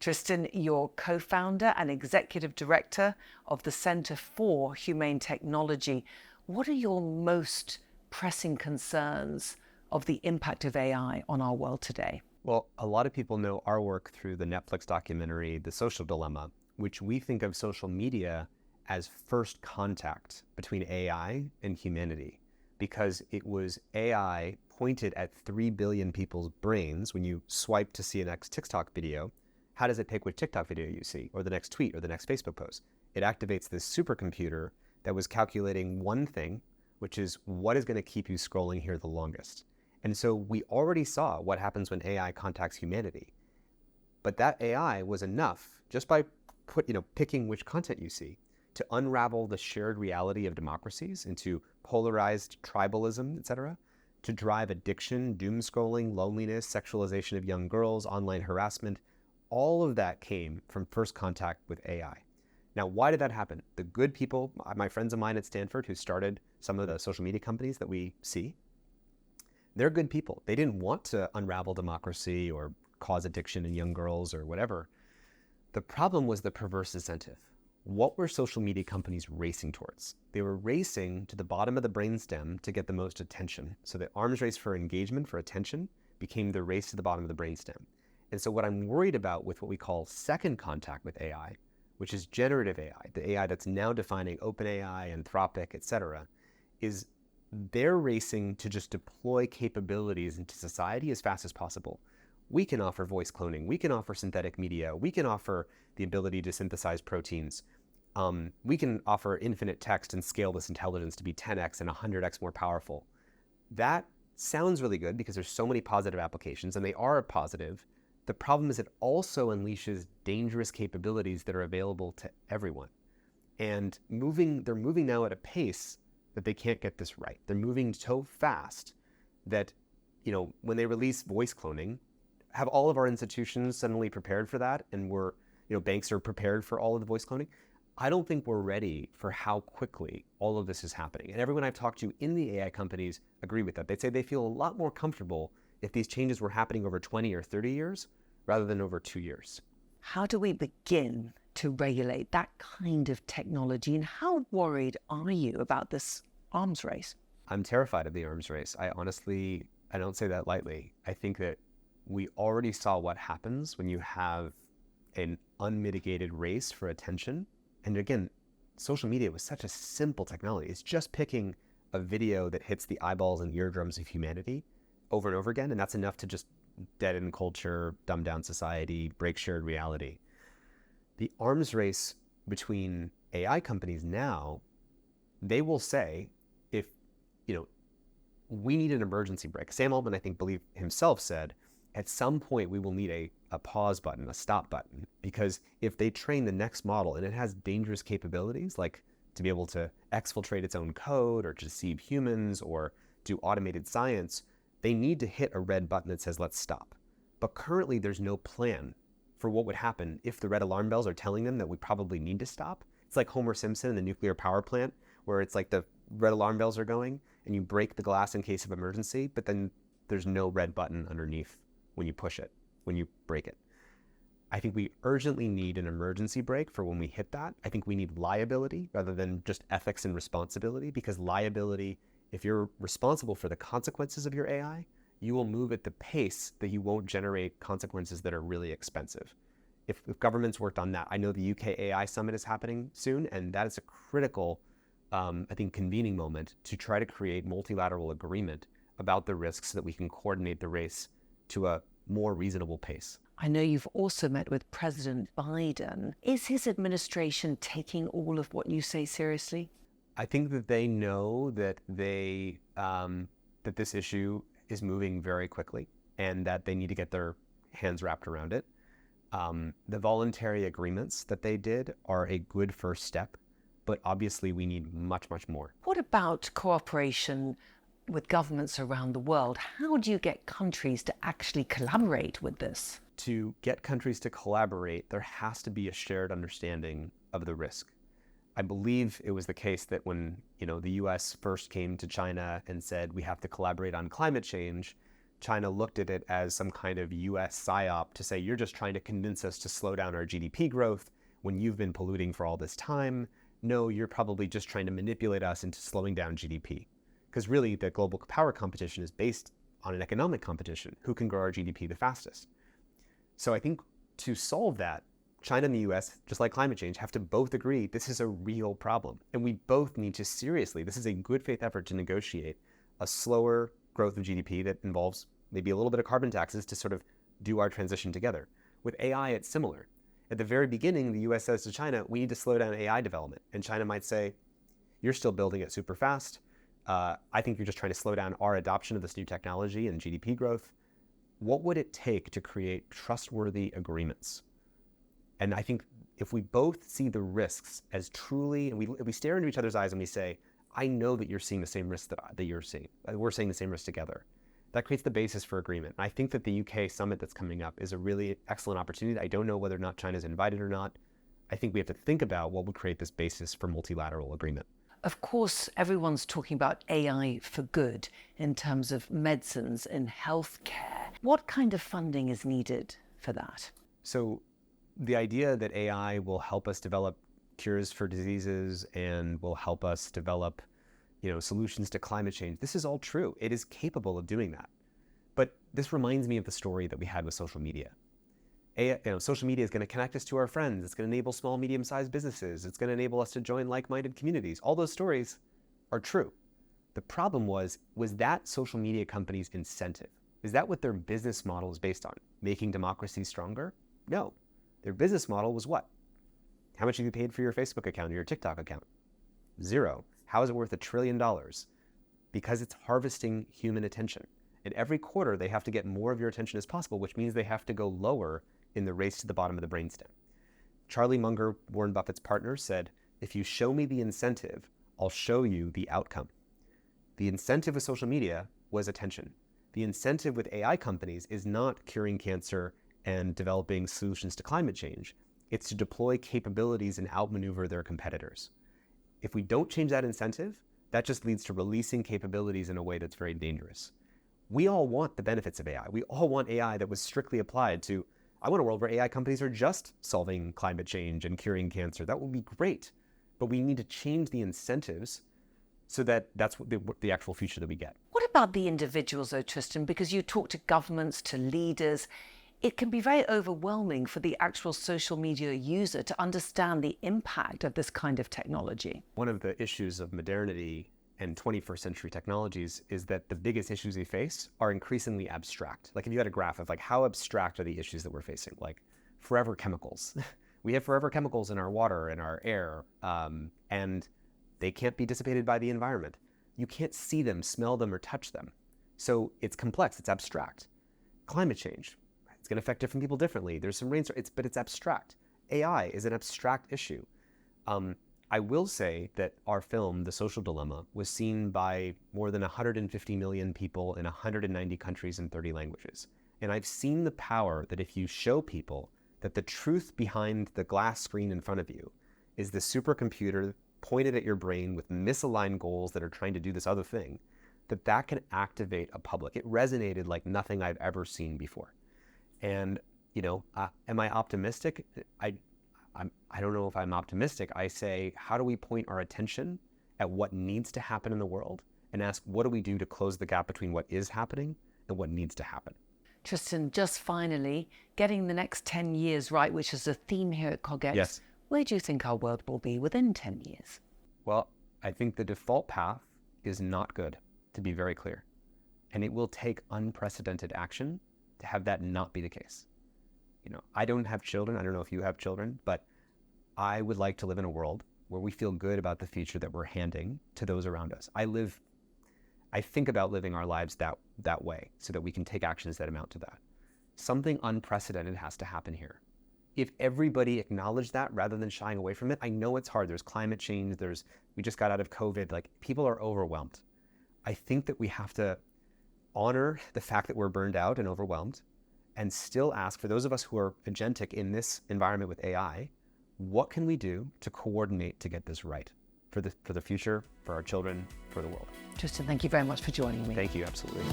Tristan, you're co-founder and executive director of the Center for Humane Technology. What are your most pressing concerns of the impact of AI on our world today? Well, a lot of people know our work through the Netflix documentary, The Social Dilemma, which we think of social media as first contact between AI and humanity, because it was AI pointed at 3 billion people's brains. When you swipe to see a next TikTok video, how does it pick which TikTok video you see, or the next tweet, or the next Facebook post? It activates this supercomputer that was calculating one thing, which is what is going to keep you scrolling here the longest. And so we already saw what happens when AI contacts humanity. But that AI was enough, just by picking which content you see, to unravel the shared reality of democracies into polarized tribalism, etc., to drive addiction, doom scrolling, loneliness, sexualization of young girls, online harassment. All of that came from first contact with AI. Now, why did that happen? The good people, my friends of mine at Stanford who started some of the social media companies that we see, they're good people. They didn't want to unravel democracy or cause addiction in young girls or whatever. The problem was the perverse incentive. What were social media companies racing towards? They were racing to the bottom of the brainstem to get the most attention. So the arms race for engagement, for attention, became the race to the bottom of the brainstem. And so what I'm worried about with what we call second contact with AI, which is generative AI, the AI that's now defining OpenAI, Anthropic, et cetera, is they're racing to just deploy capabilities into society as fast as possible. We can offer voice cloning. We can offer synthetic media. We can offer the ability to synthesize proteins. We can offer infinite text and scale this intelligence to be 10x and 100x more powerful. That sounds really good because there's so many positive applications, and they are positive. The problem is it also unleashes dangerous capabilities that are available to everyone. And they're moving now at a pace that they can't get this right. They're moving so fast that, when they release voice cloning, have all of our institutions suddenly prepared for that, and banks are prepared for all of the voice cloning? I don't think we're ready for how quickly all of this is happening. And everyone I've talked to in the AI companies agree with that. They'd say they feel a lot more comfortable if these changes were happening over 20 or 30 years rather than over 2 years. How do we begin to regulate that kind of technology, and how worried are you about this arms race? I'm terrified of the arms race. I don't say that lightly. I think that we already saw what happens when you have an unmitigated race for attention. And again, social media was such a simple technology. It's just picking a video that hits the eyeballs and eardrums of humanity over and over again, and that's enough to just deaden culture, dumb down society, break shared reality. The arms race between AI companies now, they will say, if, we need an emergency brake. Sam Altman, I think, himself said, at some point we will need a pause button, a stop button, because if they train the next model and it has dangerous capabilities, like to be able to exfiltrate its own code or to deceive humans or do automated science, they need to hit a red button that says, let's stop. But currently there's no plan for what would happen if the red alarm bells are telling them that we probably need to stop. It's like Homer Simpson in the nuclear power plant, where it's like the red alarm bells are going and you break the glass in case of emergency, but then there's no red button underneath when you push it, when you break it. I think we urgently need an emergency brake for when we hit that. I think we need liability rather than just ethics and responsibility, because liability, if you're responsible for the consequences of your AI, you will move at the pace that you won't generate consequences that are really expensive. If governments worked on that, I know the UK AI Summit is happening soon, and that is a critical, convening moment to try to create multilateral agreement about the risks so that we can coordinate the race to a more reasonable pace. I know you've also met with President Biden. Is his administration taking all of what you say seriously? I think that they know that that this issue is moving very quickly and that they need to get their hands wrapped around it. The voluntary agreements that they did are a good first step, but obviously we need much, much more. What about cooperation with governments around the world? How do you get countries to actually collaborate with this? To get countries to collaborate, there has to be a shared understanding of the risk. I believe it was the case that when the US first came to China and said we have to collaborate on climate change, China looked at it as some kind of US psyop to say, you're just trying to convince us to slow down our GDP growth when you've been polluting for all this time. No, you're probably just trying to manipulate us into slowing down GDP. Because really, the global power competition is based on an economic competition. Who can grow our GDP the fastest? So I think to solve that, China and the US, just like climate change, have to both agree this is a real problem. And we both need to seriously, this is a good faith effort to negotiate a slower growth of GDP that involves maybe a little bit of carbon taxes to sort of do our transition together. With AI, it's similar. At the very beginning, the US says to China, we need to slow down AI development. And China might say, you're still building it super fast. I think you're just trying to slow down our adoption of this new technology and GDP growth. What would it take to create trustworthy agreements? And I think if we both see the risks as truly, and we stare into each other's eyes and we say, I know that you're seeing the same risks that you're seeing. We're seeing the same risks together. That creates the basis for agreement. And I think that the UK summit that's coming up is a really excellent opportunity. I don't know whether or not China's invited or not. I think we have to think about what would create this basis for multilateral agreement. Of course, everyone's talking about AI for good in terms of medicines and healthcare. What kind of funding is needed for that? So the idea that AI will help us develop cures for diseases and will help us develop, solutions to climate change, this is all true. It is capable of doing that. But this reminds me of the story that we had with social media. Social media is going to connect us to our friends. It's going to enable small, medium-sized businesses. It's going to enable us to join like-minded communities. All those stories are true. The problem was that social media companies' incentive? Is that what their business model is based on? Making democracy stronger? No. Their business model was what? How much have you paid for your Facebook account or your TikTok account? 0. How is it worth $1 trillion? Because it's harvesting human attention. And every quarter, they have to get more of your attention as possible, which means they have to go lower in the race to the bottom of the brainstem. Charlie Munger, Warren Buffett's partner, said, if you show me the incentive, I'll show you the outcome. The incentive with social media was attention. The incentive with AI companies is not curing cancer and developing solutions to climate change. It's to deploy capabilities and outmaneuver their competitors. If we don't change that incentive, that just leads to releasing capabilities in a way that's very dangerous. We all want the benefits of AI. We all want AI that was strictly applied to, I want a world where AI companies are just solving climate change and curing cancer. That would be great. But we need to change the incentives so that that's the actual future that we get. What about the individuals, though, Tristan? Because you talk to governments, to leaders. It can be very overwhelming for the actual social media user to understand the impact of this kind of technology. One of the issues of modernity and 21st century technologies is that the biggest issues we face are increasingly abstract. Like if you had a graph of how abstract are the issues that we're facing, like forever chemicals. We have forever chemicals in our water, in our air, and they can't be dissipated by the environment. You can't see them, smell them, or touch them. So it's complex, it's abstract. Climate change, it's going to affect different people differently. There's some rainstorms, but it's abstract. AI is an abstract issue. I will say that our film, The Social Dilemma, was seen by more than 150 million people in 190 countries and 30 languages. And I've seen the power that if you show people that the truth behind the glass screen in front of you is the supercomputer pointed at your brain with misaligned goals that are trying to do this other thing, that can activate a public. It resonated like nothing I've ever seen before. And, am I optimistic? I don't know if I'm optimistic. I say, how do we point our attention at what needs to happen in the world and ask, what do we do to close the gap between what is happening and what needs to happen? Tristan, just finally, getting the next 10 years right, which is a theme here at CogX. Yes. Where do you think our world will be within 10 years? Well, I think the default path is not good, to be very clear. And it will take unprecedented action to have that not be the case. I don't have children. I don't know if you have children, but I would like to live in a world where we feel good about the future that we're handing to those around us. I think about living our lives that way so that we can take actions that amount to that. Something unprecedented has to happen here. If everybody acknowledged that rather than shying away from it, I know it's hard. There's climate change. We just got out of COVID. People are overwhelmed. I think that we have to honor the fact that we're burned out and overwhelmed and still ask, for those of us who are agentic in this environment with AI, what can we do to coordinate to get this right for the future, for our children, for the world? Tristan, thank you very much for joining me. Thank you, absolutely.